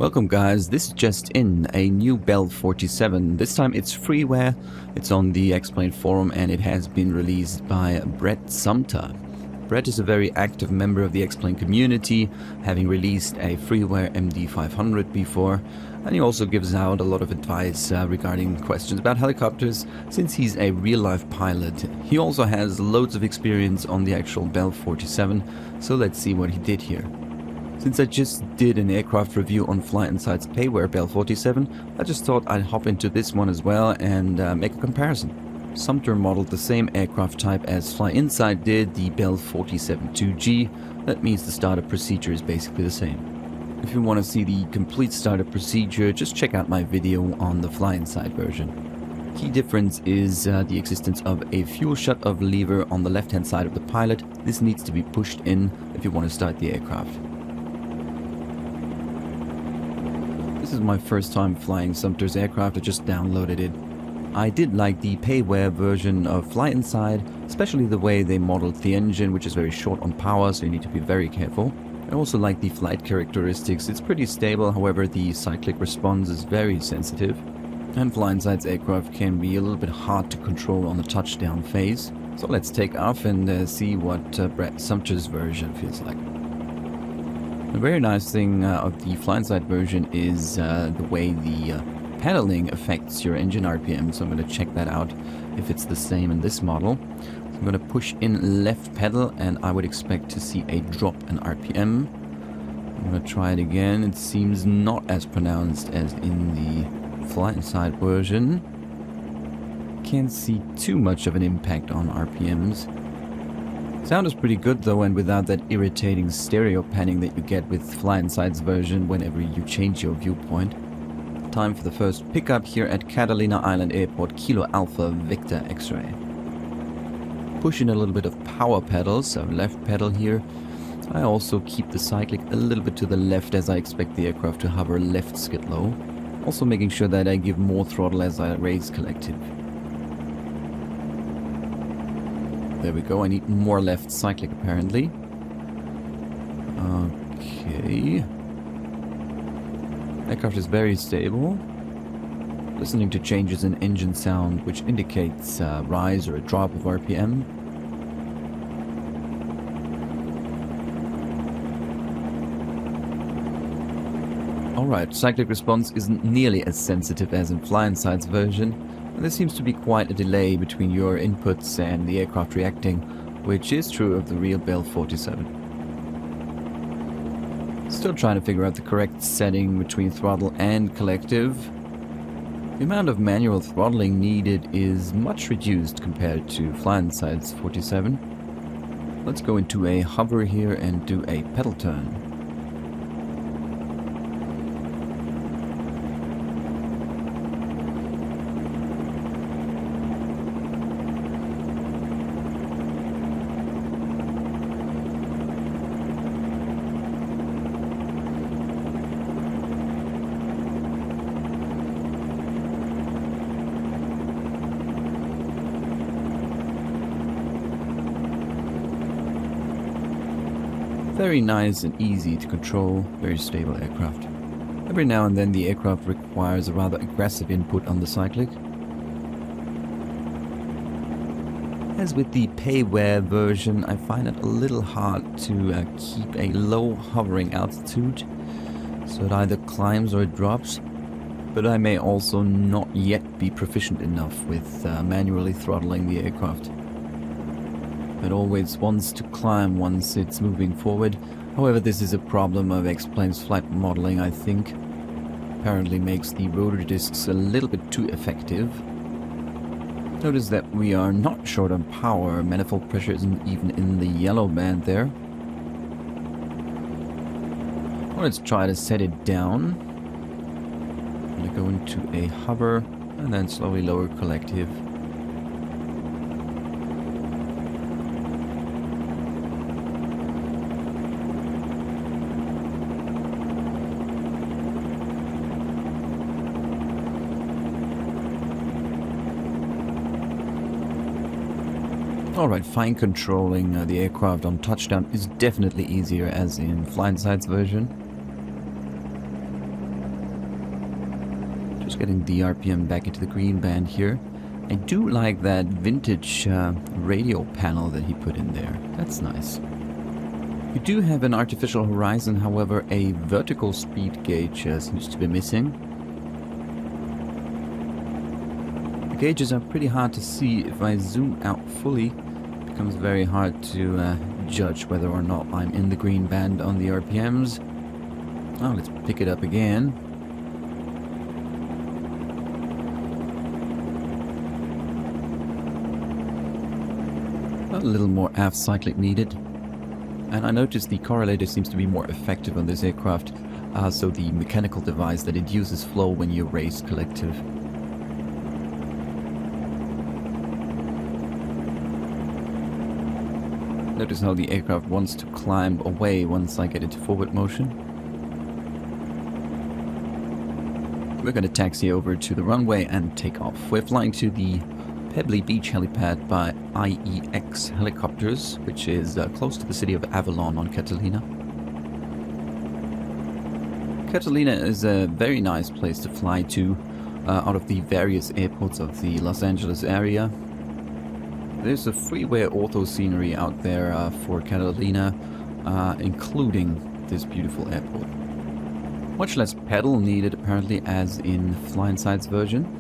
Welcome guys, this is just in a new Bell 47. This time it's freeware, it's on the X-Plane forum and it has been released by Brett Sumter. Brett is a very active member of the X-Plane community, having released a freeware MD500 before, and he also gives out a lot of advice regarding questions about helicopters, since he's a real-life pilot. He also has loads of experience on the actual Bell 47, so let's see what he did here. Since I just did an aircraft review on Fly Insight's Payware Bell 47, I just thought I'd hop into this one as well and make a comparison. Sumter modeled the same aircraft type as Fly Insight did, the Bell 47-2G. That means the startup procedure is basically the same. If you want to see the complete startup procedure, just check out my video on the Fly Insight version. Key difference is the existence of a fuel shut-off lever on the left-hand side of the pilot. This needs to be pushed in if you want to start the aircraft. This is my first time flying Sumter's aircraft. I just downloaded it. I did like the Payware version of Fly Insight, especially the way they modeled the engine, which is very short on power, so you need to be very careful. I also like the flight characteristics. It's pretty stable, however the cyclic response is very sensitive. And Fly Insight's aircraft can be a little bit hard to control on the touchdown phase. So let's take off and see what Brett Sumter's version feels like. A very nice thing of the Fly Insight version is the way the pedaling affects your engine RPM, so I'm going to check that out if it's the same in this model. So I'm going to push in left pedal and I would expect to see a drop in RPM. I'm going to try it again. It seems not as pronounced as in the Fly Insight version. Can't see too much of an impact on RPMs. Sound is pretty good though, and without that irritating stereo panning that you get with Fly Insight's version whenever you change your viewpoint. Time for the first pickup here at Catalina Island Airport, Kilo Alpha Victor X-Ray. Push in a little bit of power pedal, so left pedal here. I also keep the cyclic a little bit to the left as I expect the aircraft to hover left skid low. Also making sure that I give more throttle as I raise collective. There we go, I need more left cyclic apparently. Okay. Aircraft is very stable. Listening to changes in engine sound, which indicates a rise or a drop of RPM. Alright, cyclic response isn't nearly as sensitive as in Fly Insight's version. There seems to be quite a delay between your inputs and the aircraft reacting, which is true of the real Bell 47. Still trying to figure out the correct setting between throttle and collective. The amount of manual throttling needed is much reduced compared to Fly Insight's 47. Let's go into a hover here and do a pedal turn. Very nice and easy to control, very stable aircraft. Every now and then the aircraft requires a rather aggressive input on the cyclic. As with the Payware version, I find it a little hard to keep a low hovering altitude, so it either climbs or it drops, but I may also not yet be proficient enough with manually throttling the aircraft. It always wants to climb once it's moving forward. However, this is a problem of X-Plane's flight modeling, I think. Apparently makes the rotor discs a little bit too effective. Notice that we are not short on power. Manifold pressure isn't even in the yellow band there. Well, let's try to set it down. I'm going to go into a hover and then slowly lower collective. Alright, fine controlling the aircraft on touchdown is definitely easier as in Fly Insight's version. Just getting the RPM back into the green band here. I do like that vintage radio panel that he put in there. That's nice. You do have an artificial horizon, however, a vertical speed gauge seems to be missing. The gauges are pretty hard to see. If I zoom out fully, it becomes very hard to judge whether or not I'm in the green band on the RPMs. Oh, let's pick it up again. A little more aft cyclic needed. And I noticed the correlator seems to be more effective on this aircraft, so the mechanical device that it uses flow when you race collective. Notice how the aircraft wants to climb away once I get into forward motion. We're going to taxi over to the runway and take off. We're flying to the Pebbly Beach helipad by IEX Helicopters, which is close to the city of Avalon on Catalina. Catalina is a very nice place to fly to out of the various airports of the Los Angeles area. There's a Freeware ortho scenery out there for Catalina, including this beautiful airport. Much less pedal needed apparently as in Fly Inside's version.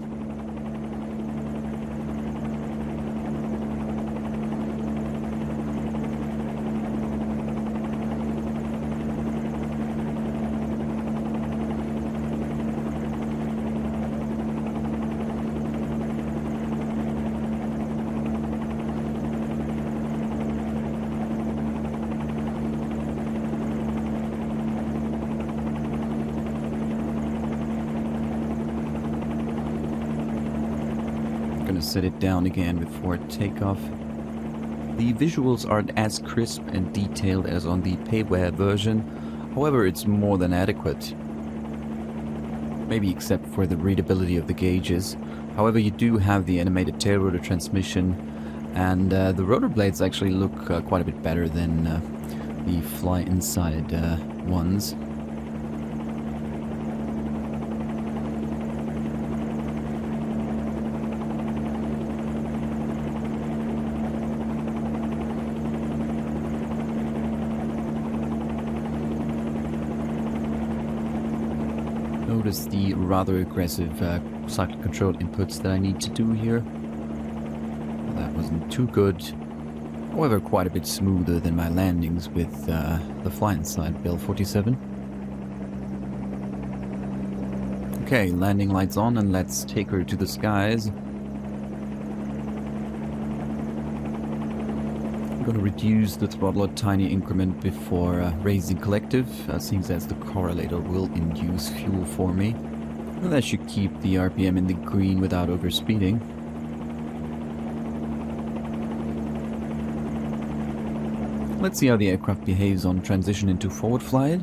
Gonna set it down again before takeoff. The visuals aren't as crisp and detailed as on the payware version, however it's more than adequate. Maybe except for the readability of the gauges. However, you do have the animated tail rotor transmission, and the rotor blades actually look quite a bit better than the Fly Inside ones. Notice the rather aggressive cyclic control inputs that I need to do here. That wasn't too good. However, quite a bit smoother than my landings with the Fly Inside Bell 47. Okay, landing lights on and let's take her to the skies. I'm going to reduce the throttle a tiny increment before raising collective, seeing as the correlator will induce fuel for me. And that should keep the RPM in the green without overspeeding. Let's see how the aircraft behaves on transition into forward flight.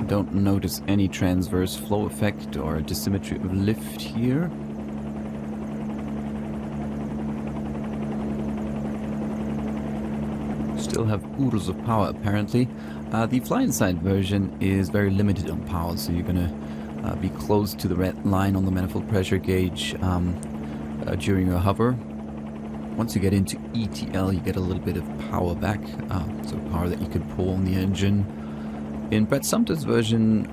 Don't notice any transverse flow effect or dissymmetry of lift here. Still have oodles of power apparently. The Fly Inside version is very limited on power, so you're gonna be close to the red line on the manifold pressure gauge during your hover. Once you get into ETL, you get a little bit of power back, so power that you can pull on the engine. In Brett Sumter's version,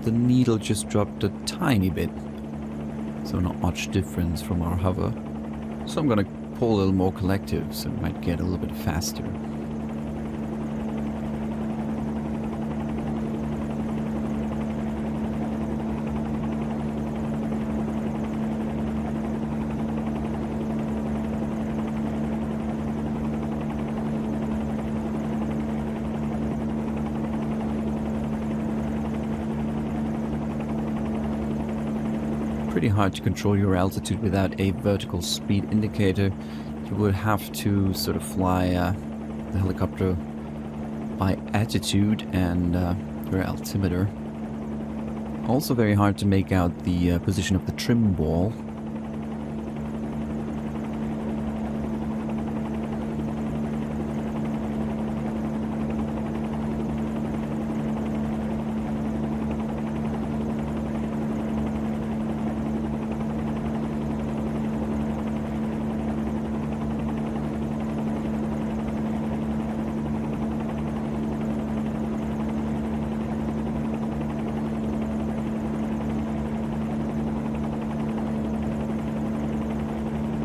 the needle just dropped a tiny bit, so not much difference from our hover. So I'm gonna pull a little more collective, so it might get a little bit faster. Pretty hard to control your altitude without a vertical speed indicator. You would have to sort of fly the helicopter by attitude, and software altimeter. Also very hard to make out the position of the trim ball.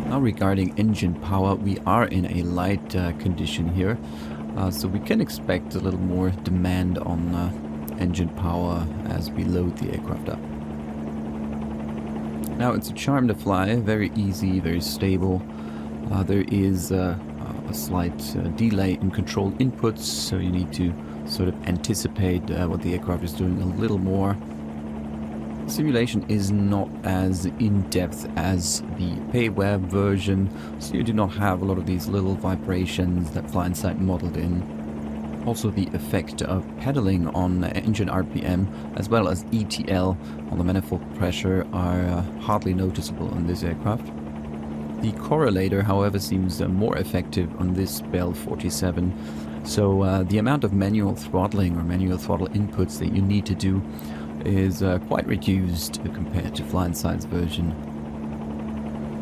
Now regarding engine power, we are in a light condition here, so we can expect a little more demand on engine power as we load the aircraft up. Now it's a charm to fly, very easy, very stable. There is a slight delay in control inputs, so you need to sort of anticipate what the aircraft is doing a little more. Simulation is not as in-depth as the payware version, so you do not have a lot of these little vibrations that Fly Inside modeled in. Also the effect of pedaling on engine RPM as well as ETL on the manifold pressure are hardly noticeable on this aircraft. The correlator, however, seems more effective on this Bell 47, so the amount of manual throttling or manual throttle inputs that you need to do is quite reduced compared to Fly Inside's version.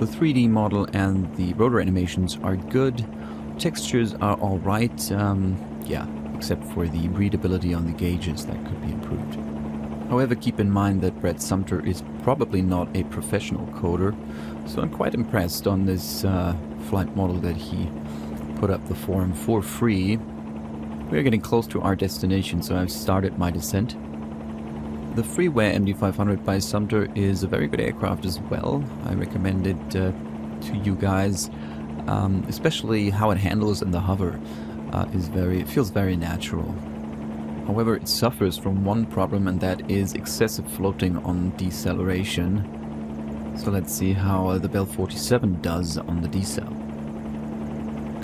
The 3D model and the rotor animations are good. Textures are alright, yeah, except for the readability on the gauges that could be improved. However, keep in mind that Brett Sumter is probably not a professional coder, so I'm quite impressed on this flight model that he put up the forum for free. We're getting close to our destination, so I've started my descent. The Freeware MD500 by Sumter is a very good aircraft as well. I recommend it to you guys, especially how it handles in the hover. It feels very natural. However, it suffers from one problem, and that is excessive floating on deceleration. So let's see how the Bell 47 does on the decel.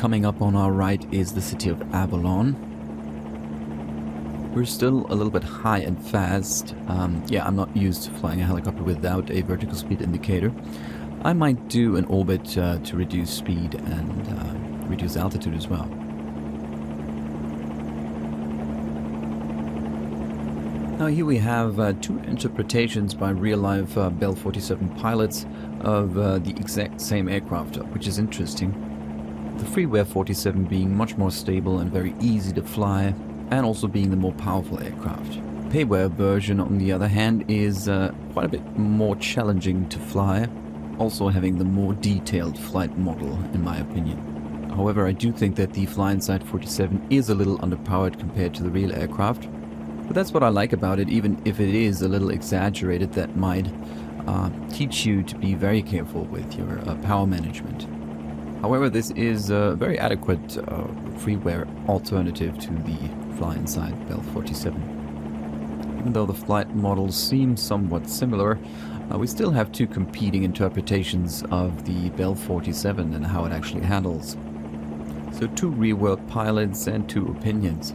Coming up on our right is the city of Avalon. We're still a little bit high and fast. Yeah, I'm not used to flying a helicopter without a vertical speed indicator. I might do an orbit to reduce speed and reduce altitude as well. Now here we have two interpretations by real-life Bell 47 pilots of the exact same aircraft, which is interesting. The Freeware 47 being much more stable and very easy to fly, and also being the more powerful aircraft. Payware version, on the other hand, is quite a bit more challenging to fly, also having the more detailed flight model, in my opinion. However, I do think that the Fly Inside 47 is a little underpowered compared to the real aircraft. But that's what I like about it, even if it is a little exaggerated. That might teach you to be very careful with your power management. However, this is a very adequate freeware alternative to the Fly Inside Bell 47. Even though the flight models seem somewhat similar, we still have two competing interpretations of the Bell 47 and how it actually handles. So two real-world pilots and two opinions.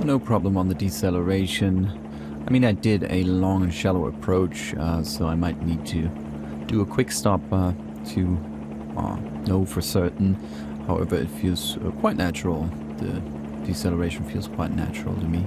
No problem on the deceleration. I mean, I did a long and shallow approach, so I might need to do a quick stop to know for certain. However, it feels quite natural. The deceleration feels quite natural to me.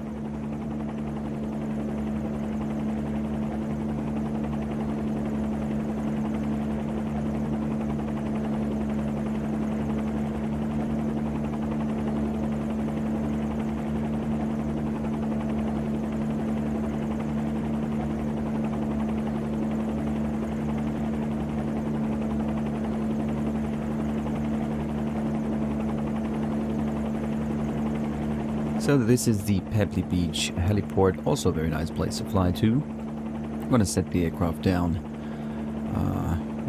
So this is the Pebbly Beach heliport, also a very nice place to fly to. I'm going to set the aircraft down,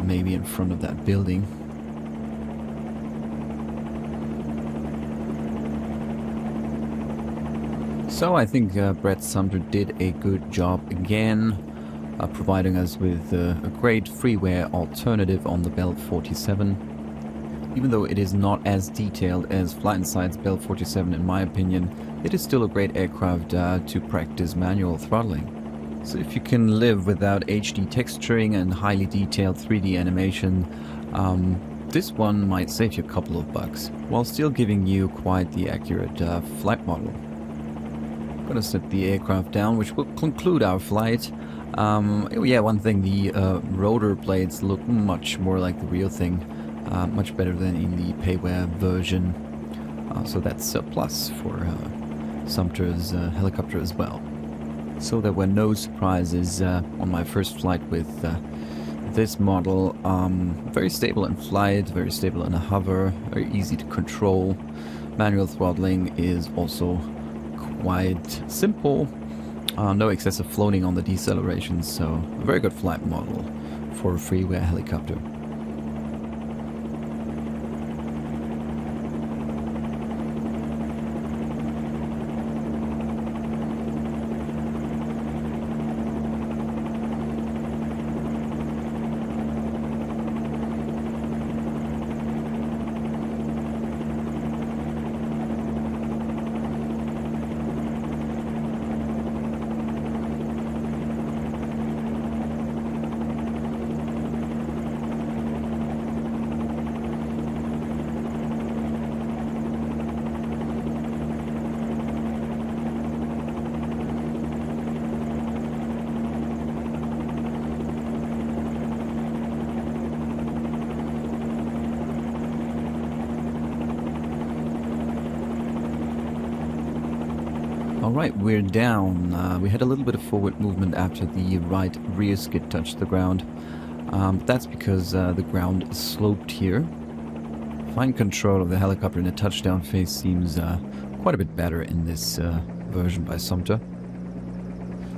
maybe in front of that building. So I think Brett Sumter did a good job again, providing us with a great freeware alternative on the Bell 47. Even though it is not as detailed as Flight Insight's Bell 47 in my opinion, it is still a great aircraft to practice manual throttling. So if you can live without HD texturing and highly detailed 3D animation, this one might save you a couple of bucks, while still giving you quite the accurate flight model. I'm gonna set the aircraft down, which will conclude our flight. Oh yeah, one thing, the rotor blades look much more like the real thing, much better than in the payware version. So that's a plus for Sumter's helicopter as well. So there were no surprises on my first flight with this model. Very stable in flight, very stable in a hover, very easy to control. Manual throttling is also quite simple. No excessive floating on the deceleration, so a very good flight model for a Freeware helicopter. Alright, we're down. We had a little bit of forward movement after the right rear skid touched the ground. That's because the ground is sloped here. Fine control of the helicopter in a touchdown phase seems quite a bit better in this version by Sumter.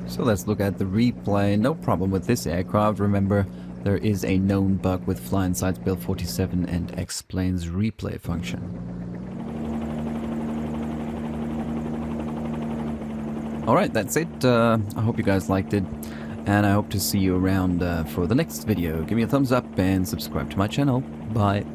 So let's look at the replay. No problem with this aircraft. Remember, there is a known bug with Fly Insight's Bell 47 and X-Plane's replay function. Alright, that's it. I hope you guys liked it, and I hope to see you around for the next video. Give me a thumbs up and subscribe to my channel. Bye.